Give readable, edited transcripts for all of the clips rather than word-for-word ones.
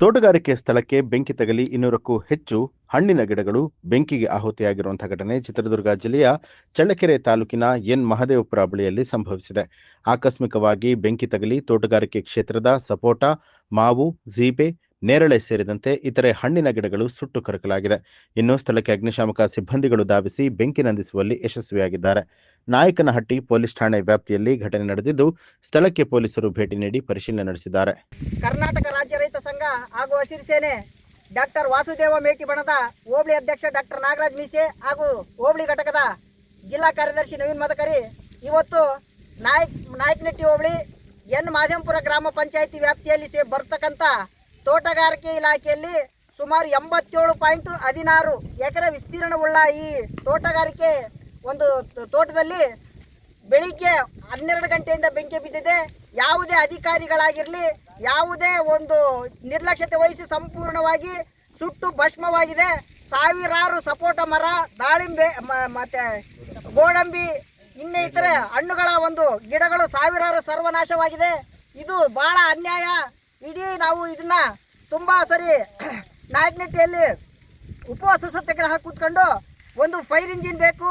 ತೋಟಗಾರಿಕೆ ಸ್ಥಳಕ್ಕೆ ಬೆಂಕಿ ತಗಲಿ 200ಕ್ಕೂ ಹೆಚ್ಚು ಹಣ್ಣಿನ ಗಿಡಗಳು ಬೆಂಕಿಗೆ ಆಹುತಿಯಾಗಿರುವಂತಹ ಘಟನೆ ಚಿತ್ರದುರ್ಗ ಜಿಲ್ಲೆಯ ಚಳ್ಳಕೆರೆ ತಾಲೂಕಿನ ಎನ್ ಮಹದೇವಪುರ ಬಳಿಯಲ್ಲಿ ಸಂಭವಿಸಿದೆ. ಆಕಸ್ಮಿಕವಾಗಿ ಬೆಂಕಿ ತಗಲಿ ತೋಟಗಾರಿಕೆ ಕ್ಷೇತ್ರದ ಸಪೋಟ, ಮಾವು, ಸೀಬೆ, ನೇರಳೆ ಸೇರಿದಂತೆ ಇತರೆ ಹಣ್ಣಿನ ಗಿಡಗಳು ಸುಟ್ಟು ಕರಕಲಾಗಿದೆ. ಇನ್ನು ಸ್ಥಳಕ್ಕೆ ಅಗ್ನಿಶಾಮಕ ಸಿಬ್ಬಂದಿಗಳು ಧಾವಿಸಿ ಬೆಂಕಿ ನಂದಿಸುವಲ್ಲಿ ಯಶಸ್ವಿಯಾಗಿದ್ದಾರೆ. ನಾಯಕನಹಟ್ಟಿ ಪೊಲೀಸ್ ಠಾಣೆ ವ್ಯಾಪ್ತಿಯಲ್ಲಿ ಘಟನೆ ನಡೆದಿದ್ದು, ಸ್ಥಳಕ್ಕೆ ಪೊಲೀಸರು ಭೇಟಿ ನೀಡಿ ಪರಿಶೀಲನೆ ನಡೆಸಿದ್ದಾರೆ. ಕರ್ನಾಟಕ ರಾಜ್ಯ ರೈತ ಸಂಘ ಹಾಗೂ ಹಸಿರು ಸೇನೆ ಡಾಕ್ಟರ್ ವಾಸುದೇವ ಮೇಟಿ ಬಣದ ಹೋಬಳಿ ಅಧ್ಯಕ್ಷ ಡಾಕ್ಟರ್ ನಾಗರಾಜ್ ಮೀಸೆ ಹಾಗೂ ಹೋಬಳಿ ಘಟಕದ ಜಿಲ್ಲಾ ಕಾರ್ಯದರ್ಶಿ ನವೀನ್ ಮದಕರಿ ಇವತ್ತು ನಾಯಕನಹಟ್ಟಿ ಹೋಬಳಿ ಎನ್ ಮಹದೇವಪುರ ಗ್ರಾಮ ಪಂಚಾಯಿತಿ ವ್ಯಾಪ್ತಿಯಲ್ಲಿ ಬರ್ತಕ್ಕಂಥ ತೋಟಗಾರಿಕೆ ಇಲಾಖೆಯಲ್ಲಿ ಸುಮಾರು 87.16 ಎಕರೆ ವಿಸ್ತೀರ್ಣವುಳ್ಳ ಈ ತೋಟಗಾರಿಕೆ ಒಂದು ತೋಟದಲ್ಲಿ ಬೆಳಿಗ್ಗೆ 12 ಗಂಟೆಯಿಂದ ಬೆಂಕಿ ಬಿದ್ದಿದೆ. ಯಾವುದೇ ಅಧಿಕಾರಿಗಳಾಗಿರಲಿ ಯಾವುದೇ ಒಂದು ನಿರ್ಲಕ್ಷ್ಯತೆ ವಹಿಸಿ ಸಂಪೂರ್ಣವಾಗಿ ಸುಟ್ಟು ಭಸ್ಮವಾಗಿದೆ. ಸಾವಿರಾರು ಸಪೋಟ ಮರ, ದಾಳಿಂಬೆ ಮತ್ತೆ ಗೋಡಂಬಿ ಇನ್ನಿತರೆ ಹಣ್ಣುಗಳ ಒಂದು ಗಿಡಗಳು ಸಾವಿರಾರು ಸರ್ವನಾಶವಾಗಿದೆ. ಇದು ಬಹಳ ಅನ್ಯಾಯ. ಇಡೀ ನಾವು ಇದನ್ನ ತುಂಬ ಸರಿ ನಾಯಕನಹಟ್ಟಿಯಲ್ಲಿ ಉಪವಾಸ ಸತ್ಯಾಗ್ರಹ ಕೂತ್ಕೊಂಡು ಒಂದು ಫೈರ್ ಇಂಜಿನ್ ಬೇಕು,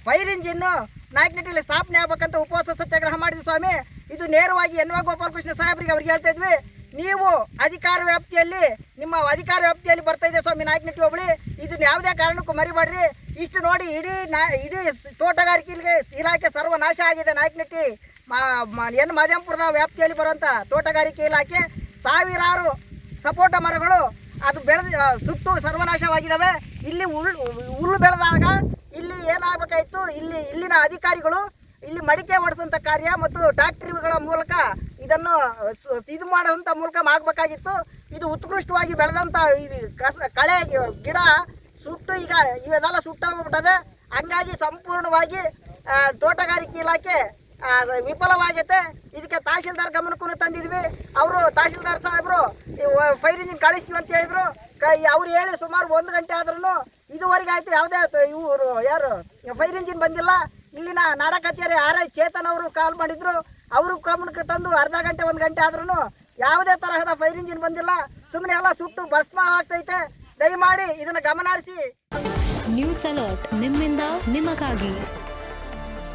ಫೈರ್ ಇಂಜಿನ್ನು ನಾಯಕನಹಟ್ಟಿಯಲ್ಲಿ ಸ್ಥಾಪನೆ ಆಗ್ಬೇಕಂತ ಉಪವಾಸ ಸತ್ಯಾಗ್ರಹ ಮಾಡಿದ್ವಿ ಸ್ವಾಮಿ. ಇದು ನೇರವಾಗಿ ಎನ್ ವ ಗೋಪಾಲಕೃಷ್ಣ ಸಾಹೇಬ್ರಿಗೆ ಅವ್ರಿಗೆ ಹೇಳ್ತಾ ಇದ್ವಿ, ನೀವು ಅಧಿಕಾರ ವ್ಯಾಪ್ತಿಯಲ್ಲಿ ಬರ್ತಾ ಇದೆ ಸ್ವಾಮಿ ನಾಯಕನಹಟ್ಟಿ ಹೋಬಳಿ, ಇದನ್ನ ಯಾವುದೇ ಕಾರಣಕ್ಕೂ ಮರಿಬೇಡ್ರಿ. ಇಷ್ಟು ನೋಡಿ ಇಡೀ ತೋಟಗಾರಿಕೆ ಇಲಾಖೆ ಸರ್ವನಾಶ ಆಗಿದೆ. ನಾಯಕನಹಟ್ಟಿ ಎನ್ ಮಹದೇವಪುರದ ವ್ಯಾಪ್ತಿಯಲ್ಲಿ ಬರುವಂಥ ತೋಟಗಾರಿಕೆ ಇಲಾಖೆ ಸಾವಿರಾರು ಸಪೋಟ ಮರಗಳು ಅದು ಸುಟ್ಟು ಸರ್ವನಾಶವಾಗಿದ್ದಾವೆ. ಇಲ್ಲಿ ಹುಲ್ಲು ಬೆಳೆದಾಗ ಇಲ್ಲಿ ಏನಾಗಬೇಕಾಯಿತು, ಇಲ್ಲಿನ ಅಧಿಕಾರಿಗಳು ಇಲ್ಲಿ ಮಡಿಕೆ ಹೊಡೆಸುವಂಥ ಕಾರ್ಯ ಮತ್ತು ಟ್ಯಾಕ್ಟ್ರಿಗಳ ಮೂಲಕ ಇದನ್ನು ಇದು ಮಾಡುವಂಥ ಮೂಲಕ ಆಗಬೇಕಾಗಿತ್ತು. ಇದು ಉತ್ಕೃಷ್ಟವಾಗಿ ಬೆಳೆದಂಥ ಕಳೆ ಗಿಡ ಸುಟ್ಟು ಈಗ ಇವೆಲ್ಲ ಸುಟ್ಟೋಗ್ಬಿಟ್ಟದೆ. ಹಂಗಾಗಿ ಸಂಪೂರ್ಣವಾಗಿ ತೋಟಗಾರಿಕೆ ಇಲಾಖೆ ವಿಫಲವಾಗೈತೆ. ಇದಕ್ಕೆ ತಹಶೀಲ್ದಾರ್ ಗಮನಕ್ಕೂ ತಂದಿದ್ವಿ. ಅವರು ತಹಶೀಲ್ದಾರ್ ಸಾಹೇಬರು ಫೈರ್ ಇಂಜಿನ್ ಕಳಿಸ್ತೀವಿ ಅಂತ ಹೇಳಿದ್ರು. ಅವ್ರು ಹೇಳಿ ಸುಮಾರು 1 ಗಂಟೆ ಆದ್ರೂ ಇದುವರೆಗೆ ಆಯ್ತು, ಯಾವುದೇ ಇವರು ಯಾರು ಫೈರ್ ಇಂಜಿನ್ ಬಂದಿಲ್ಲ. ಇಲ್ಲಿನ ನಾಡ ಕಚೇರಿ RI ಚೇತನ್ ಅವರು ಕಾಲ್ ಮಾಡಿದ್ರು, ಅವರು ಗಮನಕ್ಕೆ ತಂದು ಅರ್ಧ ಗಂಟೆ 1 ಗಂಟೆ ಆದ್ರೂ ಯಾವುದೇ ತರಹದ ಫೈರ್ ಇಂಜಿನ್ ಬಂದಿಲ್ಲ. ಸುಮ್ಮನೆ ಎಲ್ಲ ಸುಟ್ಟು ಭಸ್ಮ ಆಗ್ತೈತೆ. ದಯಮಾಡಿ ಇದನ್ನು ಗಮನ ಹರಿಸಿ. ನ್ಯೂಸ್ ಅಲರ್ಟ್, ನಿಮ್ಮಿಂದ ನಿಮಗಾಗಿ.